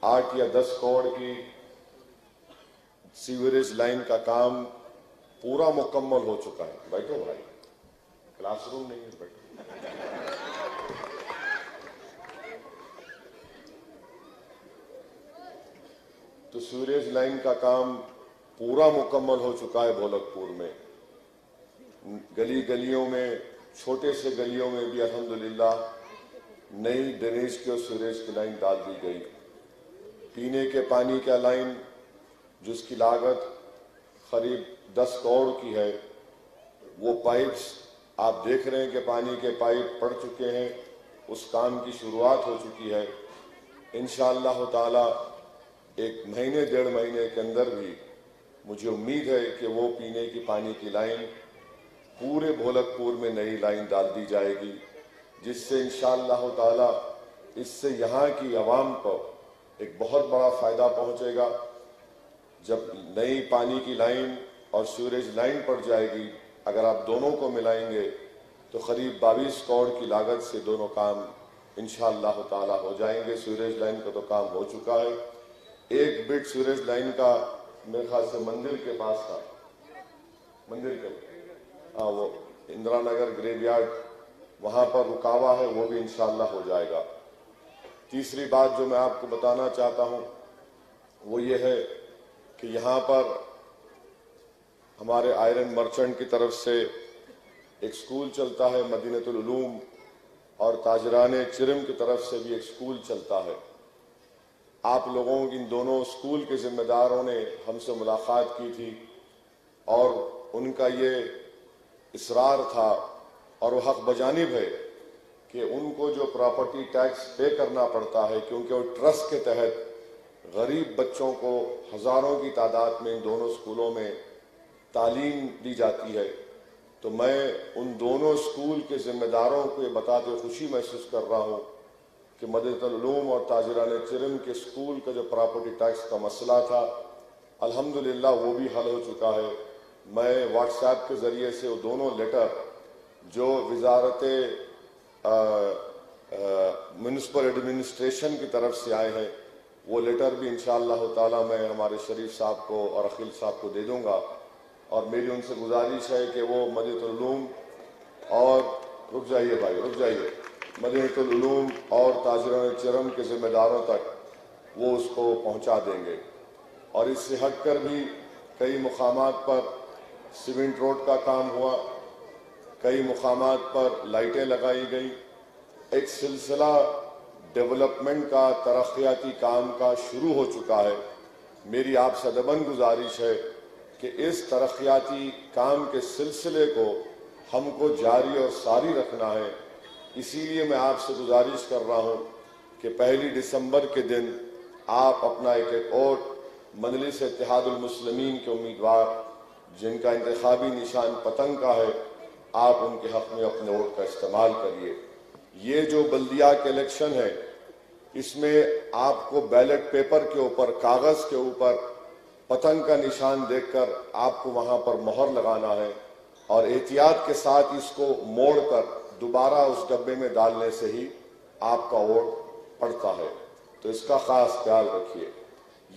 8 या 10 करोड़ की sewerage line का काम पूरा मुकम्मल हो चुका है। बैठो भाई, क्लासरूम नहीं है, बैठो। तो सीवरेज लाइन का काम पूरा मुकम्मल हो चुका है भोलकपुर में। गली गलियों में, छोटे से गलियों में भी अल्हम्दुलिल्लाह नई ड्रेनेज की और सीवरेज की लाइन डाल दी गई। पीने के पानी का लाइन जिसकी लागत करीब 10 करोड़ की है, वो पाइप्स आप देख रहे हैं कि पानी के पाइप पड़ चुके हैं, उस काम की शुरुआत हो चुकी है। इंशाअल्लाह ताला 1 महीने 1.5 महीने के अंदर भी मुझे उम्मीद है कि वो पीने की पानी की लाइन पूरे भोलकपुर में नई लाइन डाल दी जाएगी, जिससे इंशाअल्लाह ताला इससे यहाँ की आवाम को एक बहुत बड़ा फायदा पहुँचेगा। जब नई पानी की लाइन और सीवरेज लाइन पड़ जाएगी, अगर आप दोनों को मिलाएंगे तो करीब 22 करोड़ की लागत से दोनों काम इंशाअल्लाह ताला हो जाएंगे। सीवरेज लाइन का तो काम हो चुका है। एक बिट सीवरेज लाइन का मेरे ख्याल से मंदिर के पास था, मंदिर के वो इंदिरा नगर ग्रेवयार्ड, वहां पर रुकावा है, वो भी इंशाअल्लाह हो जाएगा। तीसरी बात जो मैं आपको बताना चाहता हूं वो ये है कि यहाँ पर हमारे आयरन मर्चेंट की तरफ से एक स्कूल चलता है मदीनतुल उलूम, और ताजराने चिरम की तरफ से भी एक स्कूल चलता है। आप लोगों इन दोनों स्कूल के जिम्मेदारों ने हमसे मुलाकात की थी और उनका ये इसरार था और वो हक बजानिब है कि उनको जो प्रॉपर्टी टैक्स पे करना पड़ता है, क्योंकि वो ट्रस्ट के तहत गरीब बच्चों को हजारों की तादाद में इन दोनों स्कूलों में तालीम दी जाती है। तो मैं उन दोनों स्कूल के जिम्मेदारों को ये बताते खुशी महसूस कर रहा हूँ कि मदीनतुल उलूम और ताजराने चिरम के स्कूल का जो प्रॉपर्टी टैक्स का मसला था, अल्हम्दुलिल्लाह वो भी हल हो चुका है। मैं व्हाट्सएप के ज़रिए से वो दोनों लेटर जो वजारत म्यूनिसिपल एडमिनिस्ट्रेशन की तरफ से आए हैं, वो लेटर भी इंशाअल्लाह ताला मैं हमारे शरीफ साहब को और अखिल साहब को दे दूंगा। और मेरी उनसे गुजारिश है कि वो मदीनतुल उलूम और रुक जाइए भाई, रुक जाइए, मदीनतुल उलूम और ताजराने चिरम के जिम्मेदारों तक वो उसको पहुंचा देंगे। और इससे हटकर भी कई मुकामात पर सीमेंट रोड का काम हुआ, कई मुकामात पर लाइटें लगाई गई। एक सिलसिला डेवलपमेंट का, तरक्याती काम का शुरू हो चुका है। मेरी आपसे अदबन गुजारिश है कि इस तरक्याती काम के सिलसिले को हमको जारी और सारी रखना है। इसीलिए मैं आपसे गुजारिश कर रहा हूं कि 1 दिसंबर के दिन आप अपना एक वोट मजलिस इत्तेहादुल मुस्लिमीन के उम्मीदवार जिनका इंतखाबी निशान पतंग का है, आप उनके हक में अपने वोट का इस्तेमाल करिए। ये जो बल्दिया के इलेक्शन है, इसमें आपको बैलेट पेपर के ऊपर, कागज के ऊपर पतंग का निशान देखकर आपको वहां पर मोहर लगाना है और एहतियात के साथ इसको मोड़कर दोबारा उस डब्बे में डालने से ही आपका वोट पड़ता है। तो इसका खास ख्याल रखिए।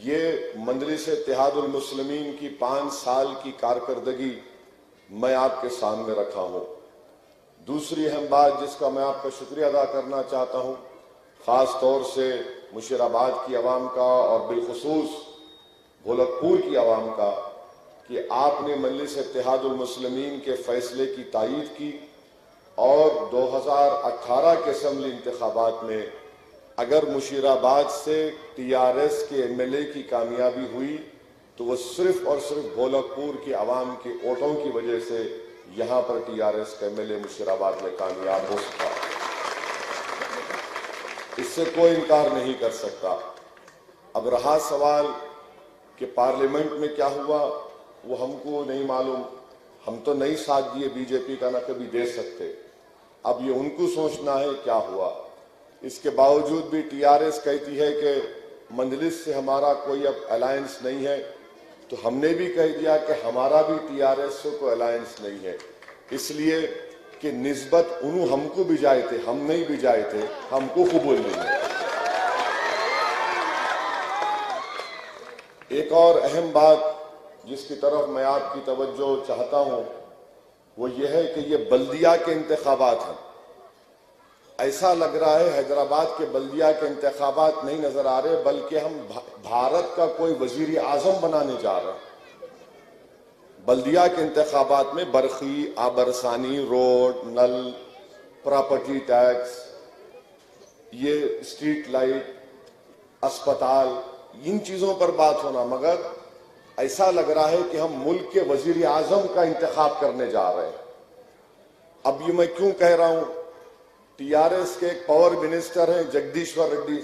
ये मजलिस इत्तेहादुल मुस्लिमीन की 5 साल की कारकर्दगी मैं आपके सामने रखा हूं। दूसरी अहम बात जिसका मैं आपका शुक्रिया अदा करना चाहता हूं, खास तौर से मुशीराबाद की आवाम का और बिलखुसूस भोलकपुर की आवाम का, कि आपने मजलिस इत्तेहादुल मुस्लिमीन के फैसले की तायीद की और 2018 के असेंबली इंतखाबात में अगर मुशीराबाद से टीआरएस के एमएलए की कामयाबी हुई तो वो सिर्फ और सिर्फ भोलकपुर की आवाम के वोटों की वजह से यहां पर टीआरएस का एमएलए मुशीराबाद में कामयाब हो सका। इससे कोई इनकार नहीं कर सकता। अब रहा सवाल कि पार्लियामेंट में क्या हुआ, वो हमको नहीं मालूम। हम तो नहीं साथ दिए बीजेपी का, ना कभी दे सकते। अब ये उनको सोचना है क्या हुआ। इसके बावजूद भी टीआरएस कहती है कि मजलिस से हमारा कोई अब अलायंस नहीं है, तो हमने भी कह दिया कि हमारा भी टीआरएस से कोई अलायंस नहीं है, इसलिए कि निस्बत उन्हों हमको भिजाए थे, हम नहीं भिजाए थे, हमको कबूल नहीं है। एक और अहम बात जिसकी तरफ मैं आपकी तवज्जो चाहता हूं वो ये है कि ये बल्दिया के इंतखाबात हैं। ऐसा लग रहा है हैदराबाद के बल्दिया के इंतखाबात नहीं नजर आ रहे, बल्कि हम भारत का कोई वजीर आजम बनाने जा रहे हैं। बल्दिया के इंतखाबात में बरखी, आबरसानी, रोड, नल, प्रॉपर्टी टैक्स, ये स्ट्रीट लाइट, अस्पताल, इन चीजों पर बात होना, मगर ऐसा लग रहा है कि हम मुल्क के वजीर आजम का इंतखाब करने जा रहे हैं। अब ये मैं क्यों कह रहा हूं, टीआरएस के एक पावर मिनिस्टर हैं जगदीश्वर रेड्डी,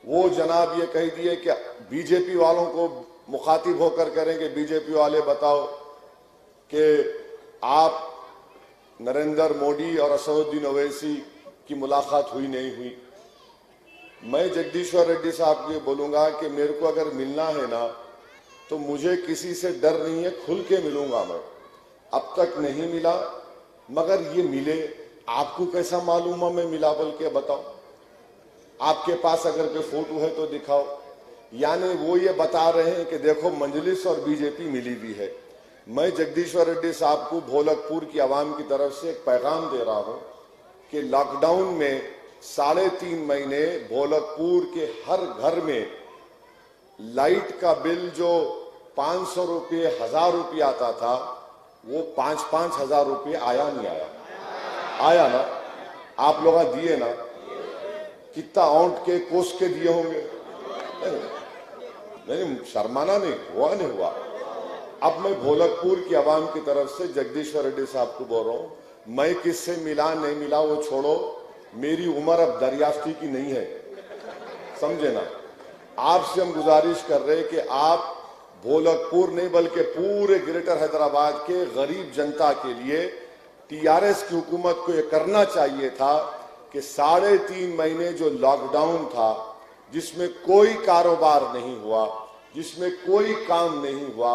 वो जनाब ये कह दिए कि बीजेपी वालों को मुखातिब होकर करेंगे, बीजेपी वाले बताओ कि आप नरेंद्र मोदी और असदुद्दीन ओवैसी की मुलाकात हुई नहीं हुई। मैं जगदीश्वर रेड्डी साहब को ये बोलूंगा कि मेरे को अगर मिलना है ना तो मुझे किसी से डर नहीं है, खुल के मिलूंगा मैं। अब तक नहीं मिला, मगर ये मिले, आपको कैसा मालूम है मैं मिला, बोल के बताओ। आपके पास अगर कोई फोटो है तो दिखाओ। यानी वो ये बता रहे हैं कि देखो मजलिस और बीजेपी मिली हुई है। मैं जगदीश्वर रेड्डी साहब को भोलकपुर की आवाम की तरफ से एक पैगाम दे रहा हूं कि लॉकडाउन में 3.5 महीने भोलकपुर के हर घर में लाइट का बिल जो 500 रुपये, 1000 रुपये आता था, वो 5-5 हजार रुपये आया नहीं आया? आया ना? आप लोग दिए ना? कितना औंट के कोस के दिए होंगे? नहीं, शर्माना नहीं हुआ, नहीं हुआ। अब मैं भोलकपुर की आवाम की तरफ से जगदीश्वर रेड्डी साहब को बोल रहा हूं, मैं किससे मिला नहीं मिला वो छोड़ो, मेरी उम्र अब दरियाफ्ती की नहीं है, समझे ना। आपसे हम गुजारिश कर रहे हैं कि आप भोलकपुर नहीं बल्कि पूरे ग्रेटर हैदराबाद के गरीब जनता के लिए टीआरएस की हुकूमत को यह करना चाहिए था कि 3.5 महीने जो लॉकडाउन था, जिसमें कोई कारोबार नहीं हुआ, जिसमें कोई काम नहीं हुआ,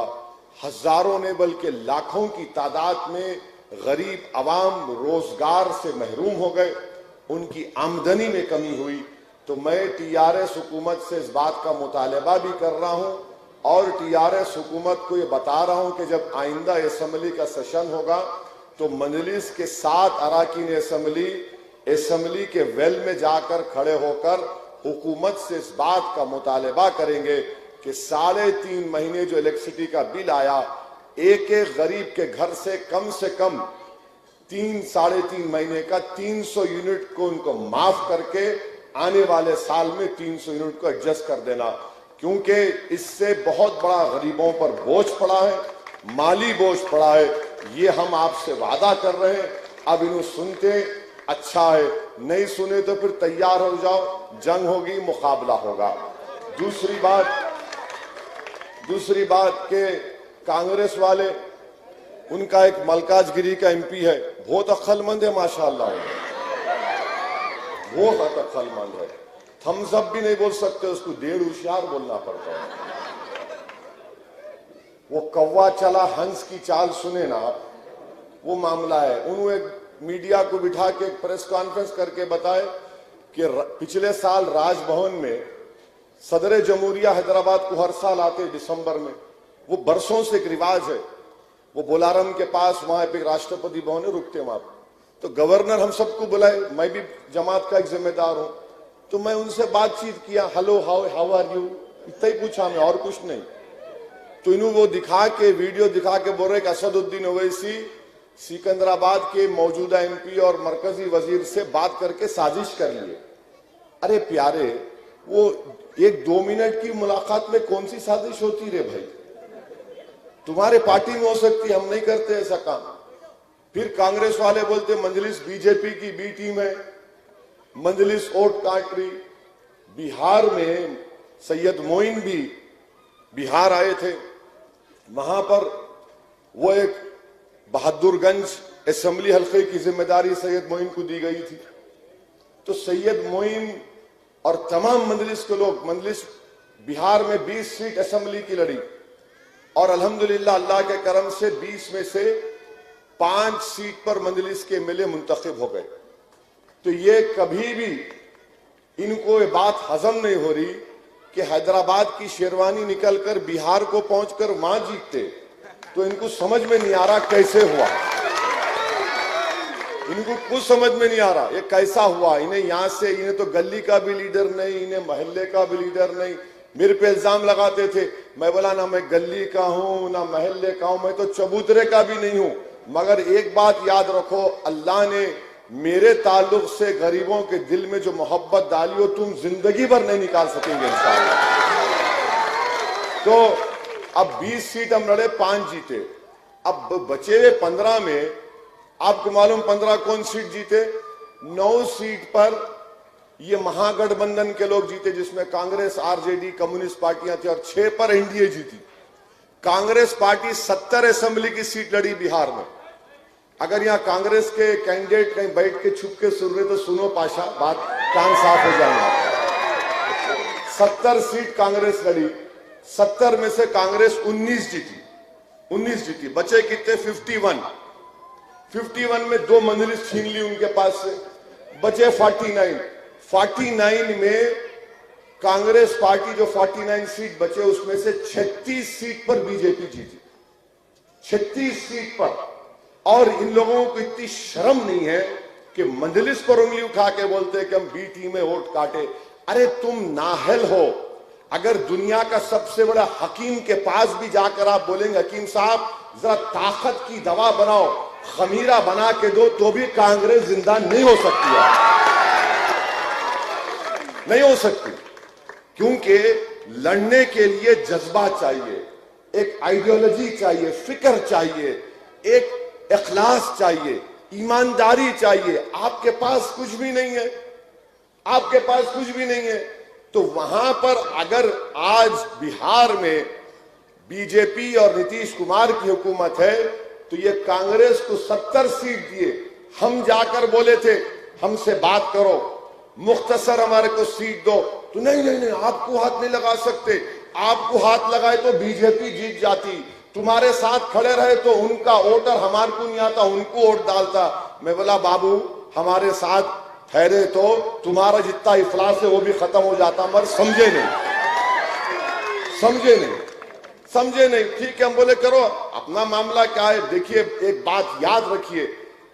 हजारों ने बल्कि लाखों की तादाद में गरीब अवाम रोजगार से महरूम हो गए, उनकी आमदनी में कमी हुई। तो मैं टीआरएस हुकूमत से इस बात का मुतालबा भी कर रहा हूं और टीआरएस हुकूमत को ये बता रहा हूं कि जब आइंदा असेंबली का सेशन होगा तो मजलिस के 7 अराकीन असेंबली के वेल में जाकर खड़े होकर हुकूमत से इस बात का मुतालबा करेंगे कि 3.5 महीने जो इलेक्ट्रिसिटी का बिल आया, एक एक गरीब के घर से कम 3-3.5 महीने का 300 यूनिट को उनको माफ करके आने वाले साल में 300 यूनिट को एडजस्ट कर देना, क्योंकि इससे बहुत बड़ा गरीबों पर बोझ पड़ा है, माली बोझ पड़ा है। ये हम आपसे वादा कर रहे हैं। अब इन्हें सुनते अच्छा है, नहीं सुने तो फिर तैयार हो जाओ, जंग होगी, मुकाबला होगा। दूसरी बात के कांग्रेस वाले, उनका एक मलकाजगिरी का एमपी है, बहुत अक्लमंद है माशाअल्लाह, बहुत अक्लमंद है, थम्स अप भी नहीं बोल सकते उसको, 1.5 होशियार बोलना पड़ता है। वो कौवा चला हंस की चाल सुने ना आप, वो मामला है। उन्होंने मीडिया को बिठा के प्रेस कॉन्फ्रेंस करके बताए कि पिछले साल राजभवन में सदर जमहूरिया हैदराबाद को हर साल आते दिसंबर में, वो बरसों से एक रिवाज है, वो बोलारम के पास वहां पे राष्ट्रपति भवन है, रुकते वहां। तो गवर्नर हम सबको बुलाए, मैं भी जमात का एक जिम्मेदार हूं, तो मैं उनसे बातचीत किया, हेलो हाउ आर यू, इतना ही पूछा मैं, और कुछ नहीं। तो इन्हों वो दिखा के, वीडियो दिखा के बोल रहे कि असदुद्दीन ओवैसी सिकंदराबाद के मौजूदा एमपी और मरकजी वजीर से बात करके साजिश कर लिए। अरे प्यारे, वो 1-2 मिनट की मुलाकात में कौन सी साजिश होती रे भाई? तुम्हारे पार्टी में हो सकती, हम नहीं करते ऐसा काम। फिर कांग्रेस वाले बोलते मजलिस बीजेपी की बी टीम है, मजलिस वोट काट रही। बिहार में सैयद मोइन भी बिहार आए थे, वहां पर वो एक बहादुरगंज असेंबली हल्के की जिम्मेदारी सैयद मोइन को दी गई थी। तो सैयद मोइन और तमाम मजलिस के लोग, मजलिस बिहार में 20 सीट असेंबली की लड़ी और अल्हम्दुलिल्लाह अल्लाह के करम से 20 में से 5 सीट पर मजलिस के एमएलए मुंतखब हो गए। तो ये कभी भी इनको ये बात हजम नहीं हो रही कि हैदराबाद की शेरवानी निकलकर बिहार को पहुंचकर वहां जीतते, तो इनको समझ में नहीं आ रहा कैसे हुआ। इनको कुछ समझ में नहीं आ रहा ये कैसा हुआ। इन्हें यहां से, इन्हें तो गली का भी लीडर नहीं, इन्हें मोहल्ले का भी लीडर नहीं। मेरे पे इल्जाम लगाते थे, मैं बोला ना मैं गली का हूं ना मोहल्ले का हूं, मैं तो चबूतरे का भी नहीं हूं। मगर एक बात याद रखो, अल्लाह ने मेरे ताल्लुक से गरीबों के दिल में जो मोहब्बत डाली हो तुम जिंदगी भर नहीं निकाल सकेंगे इंशाअल्लाह। तो अब 20 सीट हम लड़े, 5 जीते। अब बचे हुए 15 में आपको मालूम 15 कौन सीट जीते? 9 सीट पर ये महागठबंधन के लोग जीते, जिसमें कांग्रेस, आरजेडी, कम्युनिस्ट पार्टियां थी, और 6 पर एनडीए जीती। कांग्रेस पार्टी 70 असेंबली की सीट लड़ी बिहार में। अगर यहाँ कांग्रेस के कैंडिडेट कहीं बैठ के छुप के सुन रहे तो सुनो पाशा, बात कान साफ हो जाएगा। 70 सीट कांग्रेस लड़ी, 70 में से कांग्रेस 19 जीती। बचे कितने? 51 में 2 मंजिल छीन ली उनके पास से, बचे 49 में कांग्रेस पार्टी जो 49 सीट बचे उसमें से 36 सीट पर बीजेपी जीती, 36 सीट पर। और इन लोगों को इतनी शर्म नहीं है कि मंजलिस पर उंगली उठा के बोलते हैं कि हम बी टीम में वोट काटे। अरे तुम नाहल हो। अगर दुनिया का सबसे बड़ा हकीम के पास भी जाकर आप बोलेंगे हकीम साहब जरा ताकत की दवा बनाओ, खमीरा बना के दो, तो भी कांग्रेस जिंदा नहीं हो सकती है, नहीं हो सकती। क्योंकि लड़ने के लिए जज्बा चाहिए, एक आइडियोलॉजी चाहिए, फिक्र चाहिए, एक इखलास चाहिए, ईमानदारी चाहिए। आपके पास कुछ भी नहीं है, आपके पास कुछ भी नहीं है। तो वहां पर अगर आज बिहार में बीजेपी और नीतीश कुमार की हुकूमत है तो ये कांग्रेस को 70 सीट दिए। हम जाकर बोले थे हमसे बात करो, मुख्तसर हमारे को सीट दो, तो नहीं आपको हाथ नहीं लगा सकते, आपको हाथ लगाए तो बीजेपी जीत जाती, तुम्हारे साथ खड़े रहे तो उनका वोटर हमारे को नहीं आता, उनको वोट डालता। मैं बोला बाबू हमारे साथ ठहरे तो तुम्हारा जितना इफलास है वो भी खत्म हो जाता, मगर समझे नहीं। ठीक है, हम बोले करो अपना मामला क्या है। देखिए एक बात याद रखिए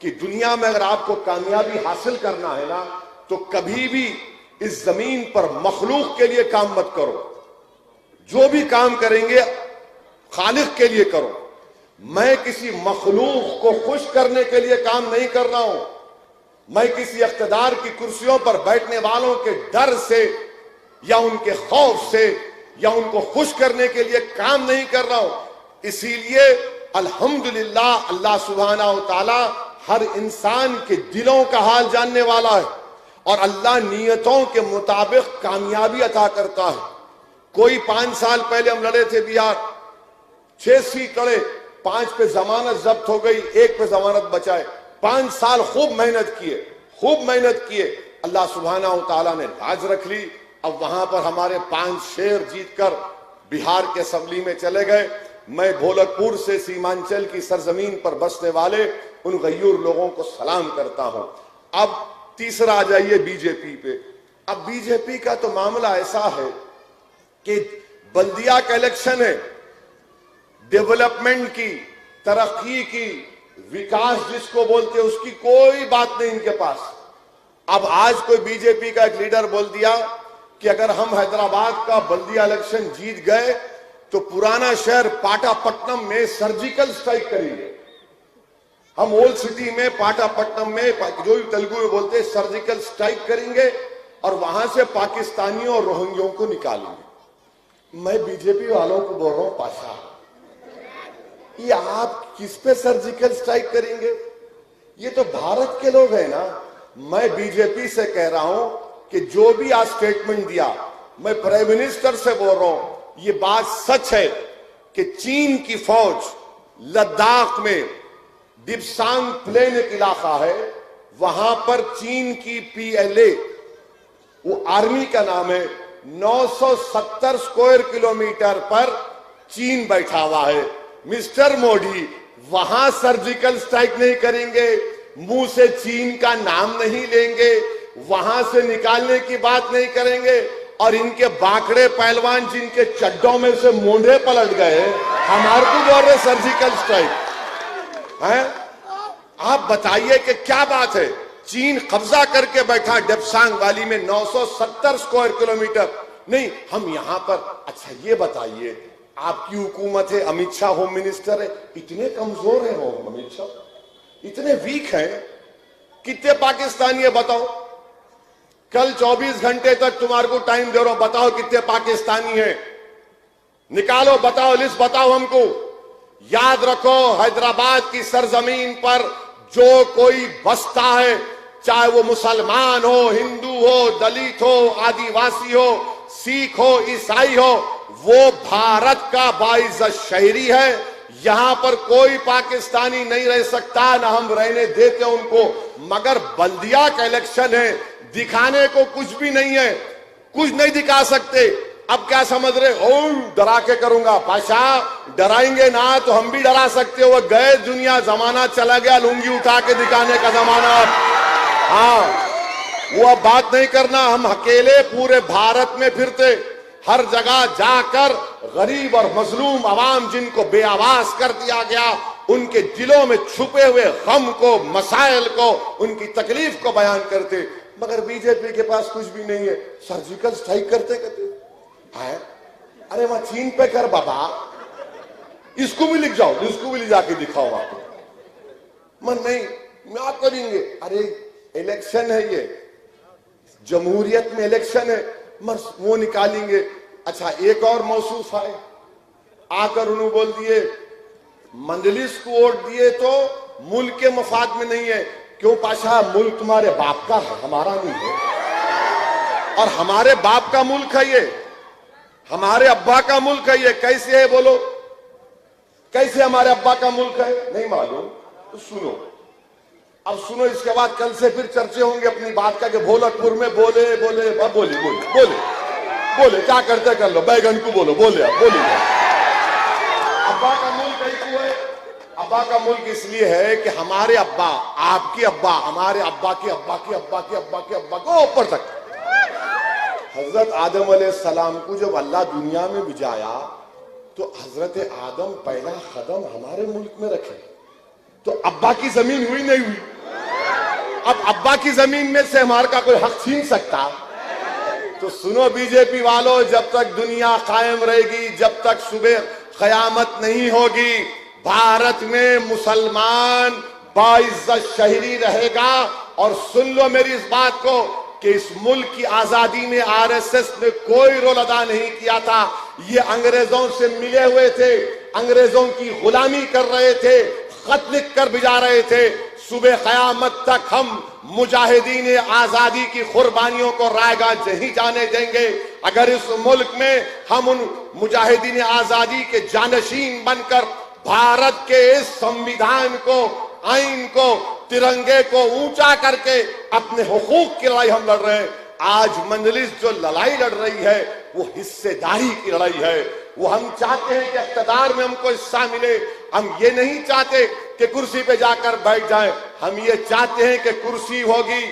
कि दुनिया में अगर आपको कामयाबी हासिल करना है ना तो कभी भी इस जमीन पर मखलूक के लिए काम मत करो। जो भी काम करेंगे खालिक के लिए करो। मैं किसी मखलूक को खुश करने के लिए काम नहीं कर रहा हूं। मैं किसी इख्तिदार की कुर्सियों पर बैठने वालों के डर से या उनके खौफ से या उनको खुश करने के लिए काम नहीं कर रहा हूं। इसीलिए अल्हम्दुलिल्लाह अल्लाह सुब्हानहू व तआला हर इंसान के दिलों का हाल जानने वाला है और अल्लाह नियतों के मुताबिक कामयाबी अता करता है। कोई 5 साल पहले हम लड़े थे बिहार, 6 सीट लड़े, 5 पे जमानत जब्त हो गई, 1 पे जमानत बचाए। 5 साल खूब मेहनत किए, अल्लाह सुब्हानहू व तआला ने लाज रख ली। अब वहां पर हमारे 5 शेर जीतकर बिहार के असेंबली में चले गए। मैं भोलकपुर से सीमांचल की सरजमीन पर बसने वाले उन गयूर लोगों को सलाम करता हूं। अब तीसरा आ जाइए बीजेपी पे। अब बीजेपी का तो मामला ऐसा है कि बल्दिया का इलेक्शन है, डेवलपमेंट की, तरक्की की, विकास जिसको बोलते हैं उसकी कोई बात नहीं इनके पास। अब आज कोई बीजेपी का एक लीडर बोल दिया कि अगर हम हैदराबाद का बल्दिया इलेक्शन जीत गए तो पुराना शहर पाटापट्टनम में सर्जिकल स्ट्राइक करेंगे। हम ओल्ड सिटी में पाटापट्टनम में जो भी तेलुगु में बोलते हैं सर्जिकल स्ट्राइक करेंगे और वहां से पाकिस्तानियों और रोहिंग्यों को निकालेंगे। मैं बीजेपी वालों को बोल रहा हूं पाशा, ये आप किस पे सर्जिकल स्ट्राइक करेंगे? ये तो भारत के लोग हैं ना। मैं बीजेपी से कह रहा हूं कि जो भी आज स्टेटमेंट दिया, मैं प्राइम मिनिस्टर से बोल रहा हूं, ये बात सच है कि चीन की फौज लद्दाख में डिप्सांग प्लेन एक इलाका है, वहां पर चीन की पीएलए, वो आर्मी का नाम है, 970 स्क्वायर किलोमीटर पर चीन बैठा हुआ है। मिस्टर मोदी वहां सर्जिकल स्ट्राइक नहीं करेंगे, मुंह से चीन का नाम नहीं लेंगे, वहां से निकालने की बात नहीं करेंगे और इनके बाकड़े पहलवान जिनके चड्डों में से मोंढे पलट गए, हमारे को बोल रहे सर्जिकल स्ट्राइक है। आप बताइए कि क्या बात है। चीन कब्जा करके बैठा डेप्सांग वैली में 970 स्क्वायर किलोमीटर। नहीं, हम यहां पर। अच्छा ये बताइए, आपकी हुकूमत है, अमित शाह होम मिनिस्टर है, इतने कमजोर है अमित शाह, इतने वीक हैं। कितने पाकिस्तानी है बताओ? कल 24 घंटे तक तुम्हारे को टाइम दे रहा हूं, बताओ कितने पाकिस्तानी हैं? निकालो, बताओ, लिस्ट बताओ हमको। याद रखो, हैदराबाद की सरजमीन पर जो कोई बसता है, चाहे वो मुसलमान हो, हिंदू हो, दलित हो, आदिवासी हो, सिख हो, ईसाई हो, वो भारत का बाइज्जत शहरी है। यहां पर कोई पाकिस्तानी नहीं रह सकता, ना हम रहने देते उनको। मगर बल्दिया का इलेक्शन है, दिखाने को कुछ भी नहीं है, कुछ नहीं दिखा सकते। अब क्या समझ रहे? ओ डरा के करूंगा। पाशा डराएंगे ना तो हम भी डरा सकते हो। गए दुनिया, जमाना चला गया लुंगी उठा के दिखाने का जमाना। हाँ, वो अब बात नहीं करना। हम अकेले पूरे भारत में फिरते, हर जगह जाकर गरीब और मजलूम आवाम जिनको बेआवाज कर दिया गया, उनके दिलों में छुपे हुए गम को, मसाइल को, उनकी तकलीफ को बयान करते। मगर बीजेपी के पास कुछ भी नहीं है। सर्जिकल स्ट्राइक करते करते है। अरे वहां चीन पे कर बाबा, इसको भी लिख जाओ, इसको भी ले जाके दिखाओ आप। मन नहीं, क्या करेंगे? अरे इलेक्शन है, ये जमहूरियत में इलेक्शन है, वो निकालेंगे। अच्छा एक और मौसूफ है, आकर उन्होंने बोल दिए मंजलिस को वोट दिए तो मुल्क के मफाद में नहीं है। क्यों पाशा? मुल्क तुम्हारे बाप का है, हमारा नहीं है। और हमारे बाप का मुल्क है ये, हमारे अब्बा का मुल्क है ये। कैसे है बोलो? कैसे हमारे अब्बा का मुल्क है? नहीं मालूम तो सुनो। अब सुनो, इसके बाद कल से फिर चर्चे होंगे अपनी बात का कि भोलकपुर में बोले बोले बोले बोले बोले बोले क्या करते कर लो, बैगन को बोलो, बोले अब बोलिए। अब्बा का मुल्क क्यों है? अब्बा का मुल्क इसलिए है कि हमारे अब्बा, आपके अब्बा, हमारे अब्बा के अब्बा के अब्बा के अब्बा के अब्बा को ऊपर तक हजरत आदम अलैहिस्सलाम को जब अल्लाह दुनिया में भिजाया तो हजरत आदम पहला कदम हमारे मुल्क में रखे। तो अब्बा की जमीन हुई नहीं हुई? अब अब्बा की जमीन में से हमारे का कोई हक छीन सकता? तो सुनो बीजेपी वालों, जब तक दुनिया कायम रहेगी, जब तक सुबह कयामत नहीं होगी, भारत में मुसलमान बाइज्जत शहरी रहेगा। और सुन लो मेरी इस बात को कि इस मुल्क की आजादी में आरएसएस ने कोई रोल अदा नहीं किया था। ये अंग्रेजों से मिले हुए थे, अंग्रेजों की गुलामी कर रहे थे, खत लिख कर भिजा रहे थे। सुबह कयामत तक हम मुजाहिदीन आजादी की कुर्बानियों को रायगा नहीं जाने देंगे। अगर इस मुल्क में हम उन मुजाहिदीन आजादी के जानशीन बनकर भारत के इस संविधान को, आइन को, तिरंगे को ऊंचा करके अपने हुकूक की लड़ाई हम लड़ रहे हैं। आज मंजलिस जो लड़ाई लड़ रही है वो हिस्सेदारी की लड़ाई है। वो हम चाहते हैं कि इख्तियार में हमको हिस्सा मिले। हम ये नहीं चाहते कि कुर्सी पे जाकर बैठ जाएं। हम ये चाहते हैं कि कुर्सी होगी,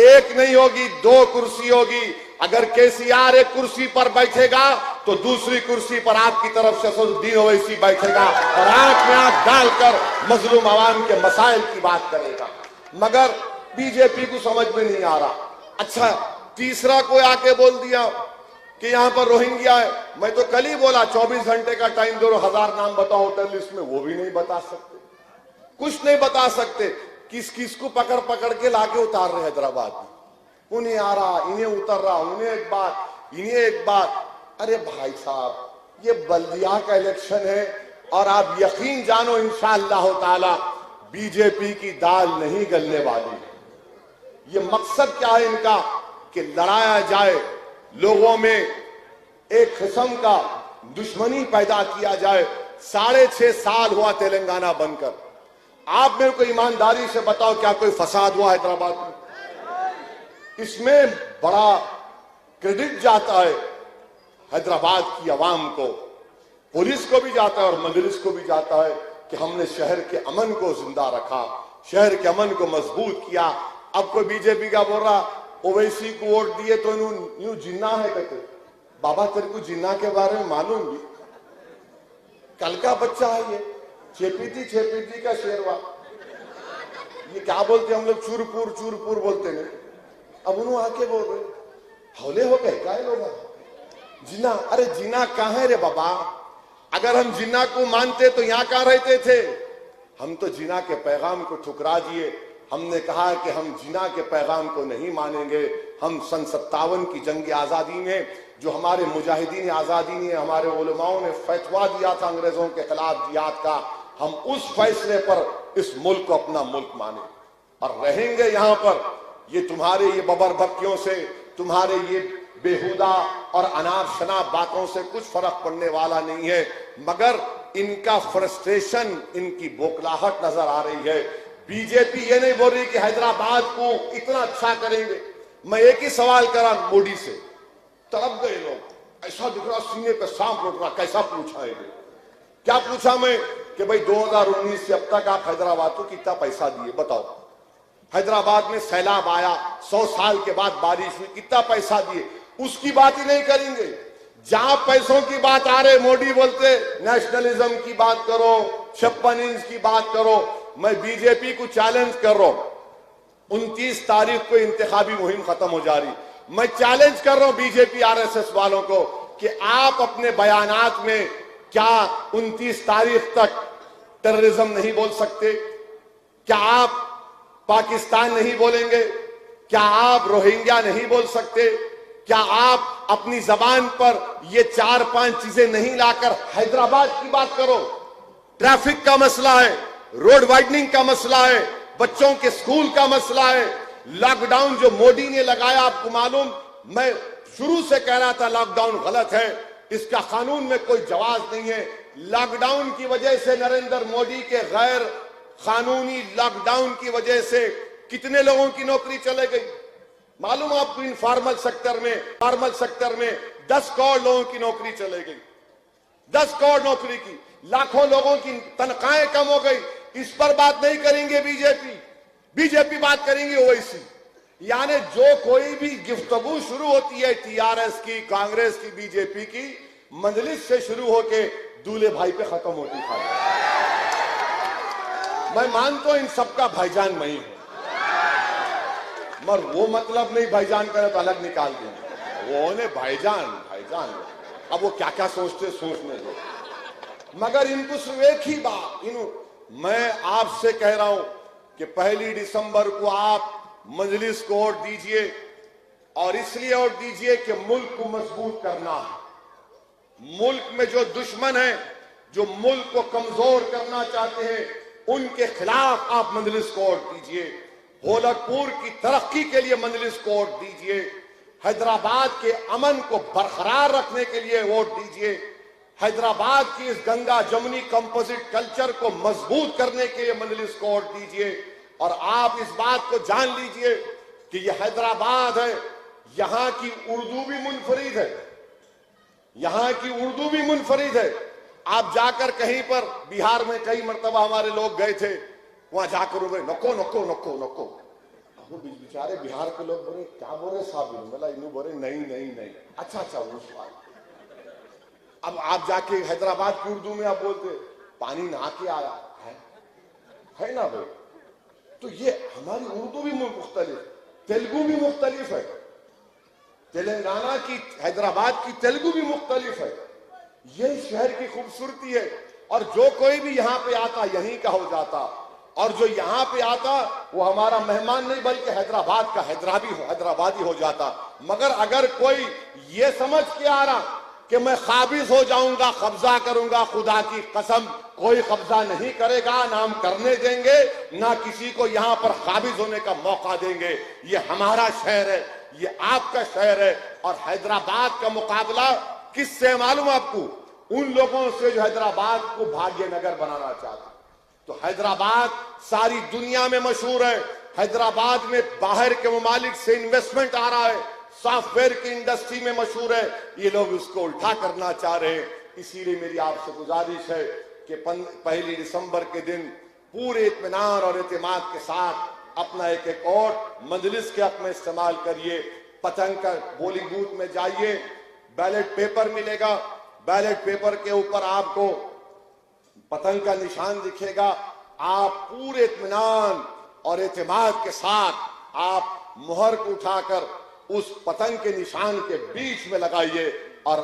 एक नहीं होगी, 2 कुर्सी होगी। अगर केसीआर एक कुर्सी पर बैठेगा तो दूसरी कुर्सी पर आपकी तरफ से असदुद्दीन ओवैसी बैठेगा और आंख में आंख डालकर मजलूम आवाम के मसाइल की बात करेगा। मगर बीजेपी को समझ में नहीं आ रहा। अच्छा तीसरा कोई आके बोल दिया कि यहां पर रोहिंग्या है। मैं तो कल ही बोला 24 घंटे का टाइम दो, 1000 नाम बताओ होटल लिस्ट में, वो भी नहीं बता सकते, कुछ नहीं बता सकते। किस किस को पकड़ पकड़ के लाके उतार रहे हैदराबाद में, उन्हें आ रहा, इन्हें उतर रहा, उन्हें एक बात, इन्हें एक बात। अरे भाई साहब ये बल्दिया का इलेक्शन है और आप यकीन जानो इंशाअल्लाह ताला बीजेपी की दाल नहीं गलने वाली। ये मकसद क्या है इनका कि लड़ाया जाए, लोगों में एक किस्म का दुश्मनी पैदा किया जाए। 6.5 साल हुआ तेलंगाना बनकर। आप मेरे को ईमानदारी से बताओ क्या कोई फसाद हुआ हैदराबाद में? इसमें बड़ा क्रेडिट जाता है हैदराबाद की आवाम को, पुलिस को भी जाता है और मजलिस को भी जाता है कि हमने शहर के अमन को जिंदा रखा, शहर के अमन को मजबूत किया। अब कोई बीजेपी का बोल रहा ओवैसी को वोट दिए तो यूं जिन्ना है कहते बाबा तेरे को जिन्ना के बारे में मालूम भी? कल का बच्चा है ये, छेपीती का शेरवा। ये क्या बोलते हम लोग, चूरपुर बोलते नहीं। अब उन्होंने आके बोल रहे हौले हो गए क्या लोग? जिन्ना, अरे जिन्ना कहाँ है रे बाबा? अगर हम जिन्ना को मानते तो यहाँ कहाँ रहते थे? हम तो जिन्ना के पैगाम को ठुकरा दिए। हमने कहा कि हम जिन्ना के पैगाम को नहीं मानेंगे। हम सन 57 की जंग आज़ादी में जो हमारे मुजाहिदीन आज़ादी ने, हमारे उलमाओं ने फतवा दिया था अंग्रेजों के खिलाफ जिहाद का, हम उस फैसले पर इस मुल्क को अपना मुल्क माने और रहेंगे यहाँ पर। ये तुम्हारे ये बबर बक्कियों से, तुम्हारे ये बेहुदा और अनाप शनाप बातों से कुछ फर्क पड़ने वाला नहीं है, मगर इनका फ्रस्ट्रेशन, इनकी बोखलाहट नजर आ रही है। बीजेपी ये नहीं बोल रही कि हैदराबाद को इतना अच्छा करेंगे। मैं एक ही सवाल करा मोदी से, तड़प गए लोग, ऐसा दिख रहा सीने पे सांप लौट रहा। कैसा पूछा है? क्या पूछा मैं कि भाई 2019 से अब तक आप हैदराबाद को कितना पैसा दिए बताओ? हैदराबाद में सैलाब आया, 100 साल के बाद बारिश हुई, कितना पैसा दिए? उसकी बात ही नहीं करेंगे। जहां पैसों की बात आ रहे, मोदी बोलते नेशनलिज्म की बात करो, 56 इंच की बात करो। मैं बीजेपी को चैलेंज कर रहा हूं, 29 तारीख को इंतखाबी मुहिम खत्म हो जा रही। मैं चैलेंज कर रहा हूं बीजेपी आरएसएस वालों को कि आप अपने बयानात में क्या 29 तारीख तक टेररिज्म नहीं बोल सकते? क्या आप पाकिस्तान नहीं बोलेंगे? क्या आप रोहिंग्या नहीं बोल सकते? क्या आप अपनी जबान पर ये 4-5 चीजें नहीं लाकर हैदराबाद की बात करो? ट्रैफिक का मसला है, रोड वाइडनिंग का मसला है, बच्चों के स्कूल का मसला है, लॉकडाउन जो मोदी ने लगाया, आपको मालूम, मैं शुरू से कह रहा था लॉकडाउन गलत है, इसका कानून में कोई जवाब नहीं है। लॉकडाउन की वजह से, नरेंद्र मोदी के गैर कानूनी लॉकडाउन की वजह से कितने लोगों की नौकरी चले गई मालूम आपको? इनफॉर्मल सेक्टर में 10 करोड़ लोगों की नौकरी चले गई। 10 करोड़ नौकरी की, लाखों लोगों की तनख्वाहें कम हो गई। इस पर बात नहीं करेंगे बीजेपी बात करेंगे ओवैसी। यानी जो कोई भी गुफ्तगू शुरू होती है टीआरएस की, कांग्रेस की, बीजेपी की, मजलिस से शुरू होके दूल्हे भाई पे खत्म होती है। मैं मानता हूं इन सबका भाईजान मैं ही हूं, मगर वो मतलब नहीं भाईजान करे तो अलग निकाल देंगे। वो ने भाईजान अब वो क्या क्या सोचते सोचने दो। मगर इनको सिर्फ एक ही बात, मैं आपसे कह रहा हूं कि 1 दिसंबर को आप मजलिस को वोट दीजिए, और इसलिए वोट दीजिए कि मुल्क को मजबूत करना है। मुल्क में जो दुश्मन है, जो मुल्क को कमजोर करना चाहते हैं, उनके खिलाफ आप मजलिस को वोट दीजिए। भोलकपुर की तरक्की के लिए मजलिस को वोट दीजिए। हैदराबाद के अमन को बरकरार रखने के लिए वोट दीजिए। हैदराबाद की इस गंगा जमुनी कंपोजिट कल्चर को मजबूत करने के लिए मजलिस को वोट दीजिए। और आप इस बात को जान लीजिए कि यह हैदराबाद है, यहां की उर्दू भी मुनफरिद है, यहां की उर्दू भी मुनफरिद है। आप जाकर कहीं पर, बिहार में कई मरतबा हमारे लोग गए थे, वहां जाकर बोले नको नको नको नको। वो बेचारे बिहार के लोग बोले क्या बोले साहब? बोला इनू बोले नहीं। अच्छा वो सवाल। अब आप जाके हैदराबाद की उर्दू में आप बोलते पानी नहा के आया है ना भाई? तो ये हमारी उर्दू भी मुख्तलिफ, तेलुगु भी मुख्तलिफ है, तेलंगाना की, हैदराबाद की तेलुगु भी मुख्तलिफ है। ये शहर की खूबसूरती है। और जो कोई भी यहाँ पे आता यहीं का हो जाता, और जो यहाँ पे आता वो हमारा मेहमान नहीं बल्कि हैदराबाद का हैदराबादी हो जाता। मगर अगर कोई ये समझ के आ रहा कि मैं काबिज हो जाऊंगा, कब्जा करूंगा, खुदा की कसम कोई कब्जा नहीं करेगा, ना हम करने देंगे, ना किसी को यहाँ पर काबिज होने का मौका देंगे। ये हमारा शहर है, ये आपका शहर है। और हैदराबाद का मुकाबला किससे मालूम आपको? उन लोगों से जो हैदराबाद को भाग्यनगर बनाना चाहता। तो हैदराबाद सारी दुनिया में मशहूर है। हैदराबाद में बाहर के ममालिक से इन्वेस्टमेंट आ रहा है, सॉफ्टवेयर की इंडस्ट्री में मशहूर है। ये लोग उसको उल्टा करना चाह रहे हैं। इसीलिए मेरी आपसे गुजारिश है कि 1 दिसंबर के दिन पूरे इत्मीनान और एतमाद के साथ अपना एक और मजलिस के हक में इस्तेमाल करिए। पतंग का बोलिंग बूथ में जाइए, बैलेट पेपर मिलेगा। बैलेट पेपर के ऊपर आपको पतंग का निशान दिखेगा। आप पूरे इत्मीनान और एतमाद के साथ आप मुहर को उठाकर उस पतंग के निशान के बीच में लगाइए और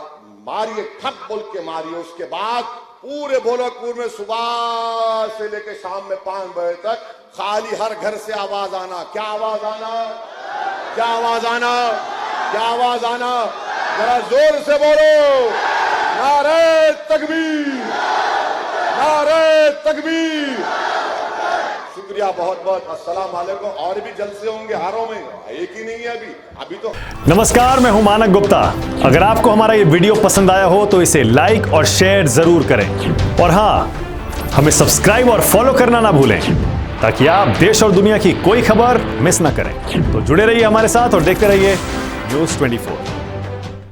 मारिए, ठप बोल के मारिए। उसके बाद पूरे गोरखपुर में सुबह से लेकर शाम में 5 बजे तक खाली हर घर से आवाज आना। क्या आवाज आना? क्या आवाज आना? क्या आवाज आना? जरा जोर से बोलो, नारे तकबीर, नारे तकबीर। शुक्रिया बहुत बहुत। अस्सलाम वालेकुम। और भी जलसे होंगे हारों में, एक ही नहीं है अभी तो। नमस्कार, मैं हूं मानक गुप्ता। अगर आपको हमारा ये वीडियो पसंद आया हो तो इसे लाइक और शेयर जरूर करें, और हाँ, हमें सब्सक्राइब और फॉलो करना ना भूलें ताकि आप देश और दुनिया की कोई खबर मिस ना करें। तो जुड़े रहिए हमारे साथ और देखते रहिए News 24।